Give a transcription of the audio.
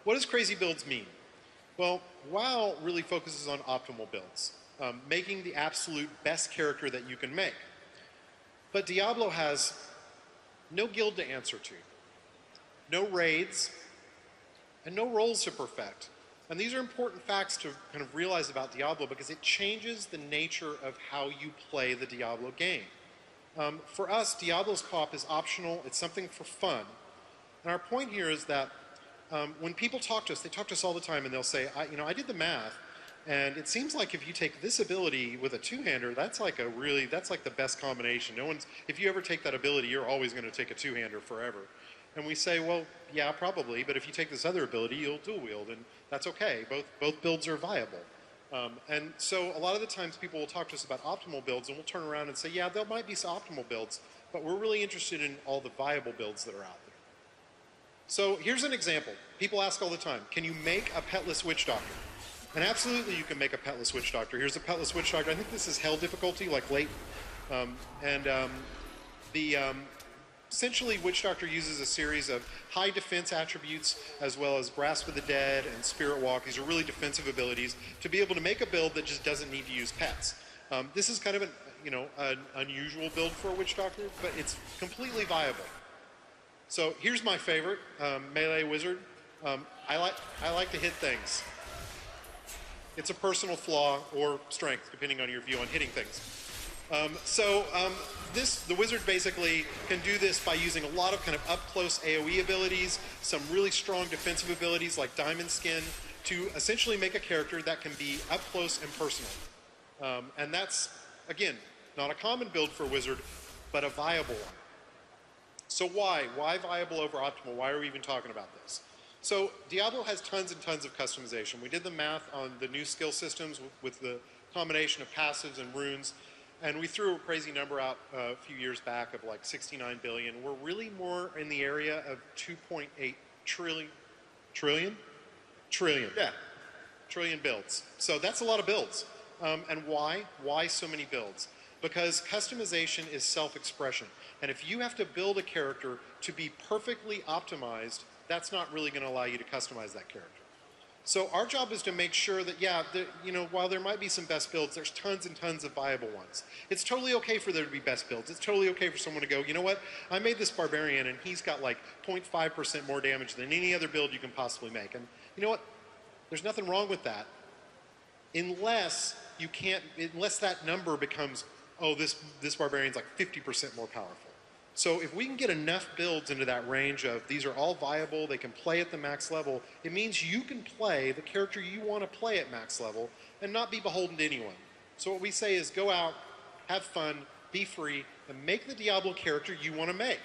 what does crazy builds mean? Well, WoW really focuses on optimal builds, making the absolute best character that you can make. But Diablo has no guild to answer to, no raids, and no roles to perfect. And these are important facts to kind of realize about Diablo because it changes the nature of how you play the Diablo game. For us, Diablo's co-op is optional. It's something for fun. And our point here is that when people talk to us, they talk to us all the time and they'll say, I did the math, and it seems like if you take this ability with a two-hander, that's like the best combination. If you ever take that ability, you're always going to take a two-hander forever. And we say, well, yeah, probably, but if you take this other ability, you'll dual wield, and that's okay. Both builds are viable. And so a lot of the times people will talk to us about optimal builds, and we'll turn around and say, yeah, there might be some optimal builds, but we're really interested in all the viable builds that are out there. So here's an example. People ask all the time, can you make a petless witch doctor? And absolutely you can make a petless witch doctor. Here's a petless witch doctor. I think this is hell difficulty, like late. Essentially, Witch Doctor uses a series of high defense attributes as well as Grasp of the Dead and Spirit Walk. These are really defensive abilities to be able to make a build that just doesn't need to use pets. This is kind of an unusual build for a Witch Doctor, but it's completely viable. So here's my favorite, Melee Wizard. I like to hit things. It's a personal flaw or strength, depending on your view on hitting things. The wizard basically can do this by using a lot of kind of up-close AoE abilities, some really strong defensive abilities like Diamond Skin, to essentially make a character that can be up-close and personal. And that's, again, not a common build for a wizard, but a viable one. So why? Why viable over optimal? Why are we even talking about this? So Diablo has tons and tons of customization. We did the math on the new skill systems with the combination of passives and runes. And we threw a crazy number out a few years back of like 69 billion. We're really more in the area of 2.8 trillion builds. So that's a lot of builds. And why? Why so many builds? Because customization is self-expression. And if you have to build a character to be perfectly optimized, that's not really going to allow you to customize that character. So our job is to make sure that, while there might be some best builds, there's tons and tons of viable ones. It's totally okay for there to be best builds. It's totally okay for someone to go, you know what, I made this barbarian and he's got like 0.5% more damage than any other build you can possibly make. And you know what, there's nothing wrong with that. Unless that number becomes, oh, this barbarian's like 50% more powerful. So if we can get enough builds into that range of these are all viable, they can play at the max level, it means you can play the character you want to play at max level and not be beholden to anyone. So what we say is go out, have fun, be free, and make the Diablo character you want to make.